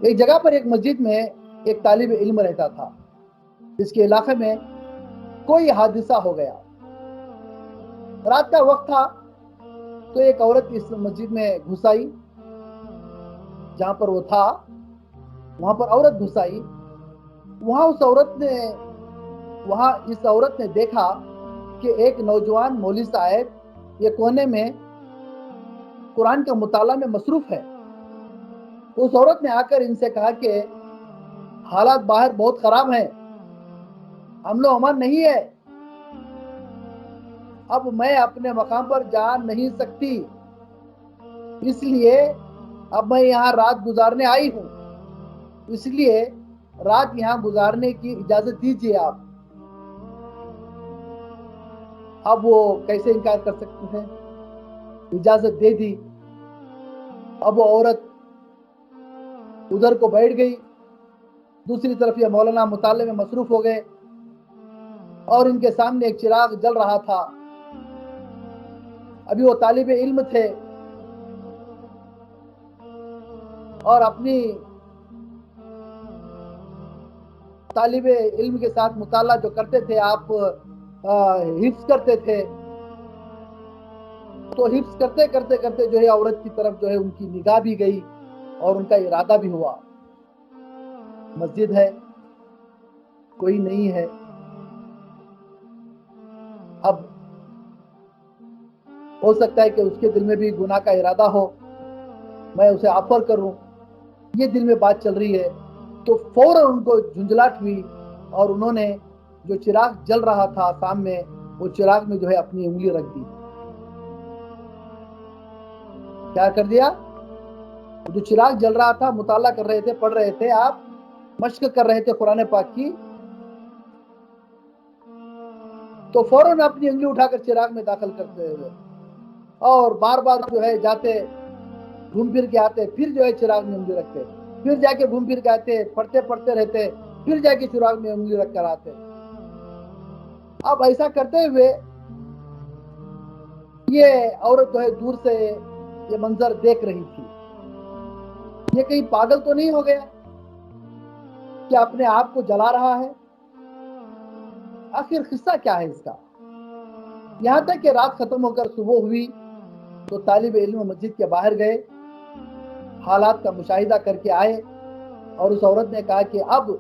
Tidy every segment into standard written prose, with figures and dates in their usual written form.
ایک جگہ پر ایک مسجد میں ایک طالب علم رہتا تھا. اس کے علاقے میں کوئی حادثہ ہو گیا. رات کا وقت تھا تو ایک عورت اس مسجد میں گھس آئی. جہاں پر وہ تھا وہاں پر عورت گھس آئی. وہاں اس عورت نے دیکھا کہ ایک نوجوان مولوی صاحب یہ کونے میں قرآن کا مطالعہ میں مصروف ہے. اس عورت نے آ کر ان سے کہا کہ حالات باہر بہت خراب ہیں, امن و امان نہیں ہے, اب میں اپنے مقام پر جا نہیں سکتی, اس لیے اب میں یہاں رات گزارنے آئی ہوں, اس لیے رات یہاں گزارنے کی اجازت دیجیے آپ. اب وہ کیسے انکار کر سکتے ہیں؟ اجازت دے دی. اب وہ عورت ادھر کو بیٹھ گئی, دوسری طرف یہ مولانا مطالعے میں مصروف ہو گئے اور ان کے سامنے ایک چراغ جل رہا تھا. ابھی وہ طالب علم تھے اور اپنی طالب علم کے ساتھ مطالعہ جو کرتے تھے, آپ حفظ کرتے تھے, تو حفظ کرتے کرتے کرتے جو ہے عورت کی طرف جو ہے ان کی نگاہ بھی گئی اور ان کا ارادہ بھی ہوا. مسجد ہے, کوئی نہیں ہے. اب ہو سکتا ہے کہ اس کے دل میں بھی گناہ کا ارادہ ہو, میں اسے آفر کروں, یہ دل میں بات چل رہی ہے. تو فوراً ان کو جھنجھلاہٹ ہوئی اور انہوں نے جو چراغ جل رہا تھا سامنے, وہ چراغ میں جو ہے اپنی انگلی رکھ دی. کیا کر دیا؟ جو چراغ جل رہا تھا, مطالعہ کر رہے تھے, پڑھ رہے تھے, آپ مشق کر رہے تھے قرآن پاک کی, تو فوراً اپنی انگلی اٹھا کر چراغ میں داخل کرتے ہوئے اور بار بار جو ہے جاتے, گھوم پھر کے آتے, پھر جو ہے چراغ میں انگلی رکھتے, پھر جا کے گھوم پھر کے آتے, پڑھتے رہتے, پھر جا کے چراغ میں انگلی رکھ کر آتے. اب ایسا کرتے ہوئے یہ عورت جو ہے دور سے یہ منظر دیکھ رہی تھی. یہ کہیں پاگل تو نہیں ہو گیا کہ اپنے آپ کو جلا رہا ہے؟ آخر قصہ کیا ہے اس کا؟ یہاں تک کہ رات ختم ہو کر صبح ہوئی تو طالب علم مسجد کے باہر گئے, حالات کا مشاہدہ کر کے آئے اور اس عورت نے کہا کہ اب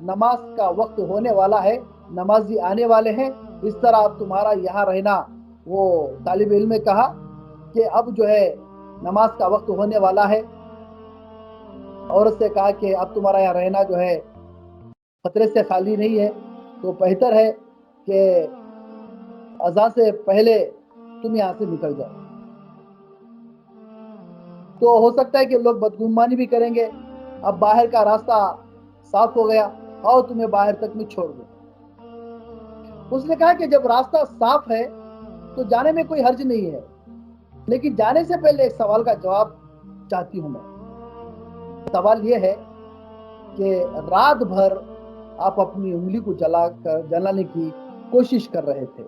نماز کا وقت ہونے والا ہے, نمازی آنے والے ہیں, اس طرح اب تمہارا یہاں رہنا, وہ طالب علم نے کہا کہ اب جو ہے نماز کا وقت ہونے والا ہے. عورت سے کہا کہ اب تمہارا یہاں رہنا جو ہے خطرے سے خالی نہیں ہے, تو بہتر ہے کہ اذان سے پہلے تم یہاں سے نکل جاؤ. تو ہو سکتا ہے کہ لوگ بدگمانی بھی کریں گے. اب باہر کا راستہ صاف ہو گیا, اور تمہیں باہر تک میں چھوڑ دوں. اس نے کہا کہ جب راستہ صاف ہے تو جانے میں کوئی حرج نہیں ہے, لیکن جانے سے پہلے ایک سوال کا جواب چاہتی ہوں میں. سوال یہ ہے کہ رات بھر آپ اپنی انگلی کو جلانے کی کوشش کر رہے تھے,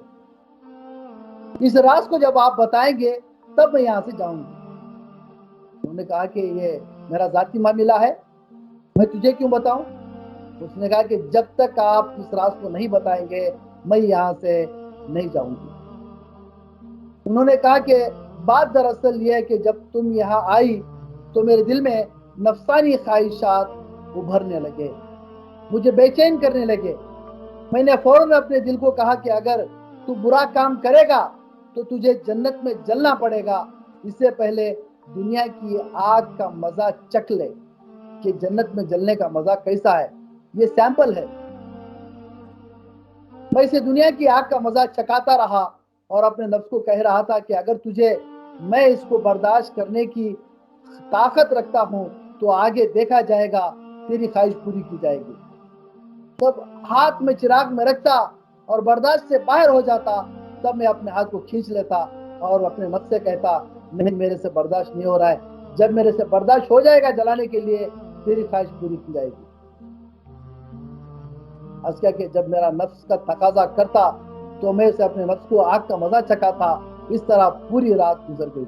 اس راز کو جب آپ بتائیں گے تب میں یہاں سے جاؤں گی. انہوں نے کہا کہ یہ میرا ذاتی معاملہ ہے, میں تجھے کیوں بتاؤں؟ اس نے کہا کہ جب تک آپ اس راز کو نہیں بتائیں گے میں یہاں سے نہیں جاؤں گی. انہوں نے کہا کہ بات دراصل یہ ہے کہ جب تم یہاں آئی تو میرے دل میں نفسانی خواہشات ابھرنے لگے, مجھے بے چین کرنے لگے. میں نے فوراً اپنے دل کو کہا کہ اگر تو برا کام کرے گا تو تجھے جنت میں جلنا پڑے گا, اس سے پہلے دنیا کی آگ کا مزہ چکھ لے کہ جنت میں جلنے کا مزہ کیسا ہے. یہ سیمپل ہے. میں اسے دنیا کی آگ کا مزہ چکھاتا رہا اور اپنے نفس کو کہہ رہا تھا کہ اگر تجھے میں اس کو برداشت کرنے کی طاقت رکھتا ہوں تو آگے دیکھا جائے گا, تیری خواہش پوری کی جائے گی. جب ہاتھ میں چراغ میں رکھتا اور برداشت سے باہر ہو جاتا تب میں اپنے ہاتھ کو کھینچ لیتا اور اپنے نفس سے کہتا نہیں, میرے سے برداشت نہیں ہو رہا ہے, جب میرے سے برداشت ہو جائے گا جلانے کے لیے تیری خواہش پوری کی جائے گی. اس کیا کہ جب میرا نفس کا تقاضا کرتا تو میں اسے اپنے نفس کو آگ کا مزہ چکھا تھا. اس طرح پوری رات گزر گئی.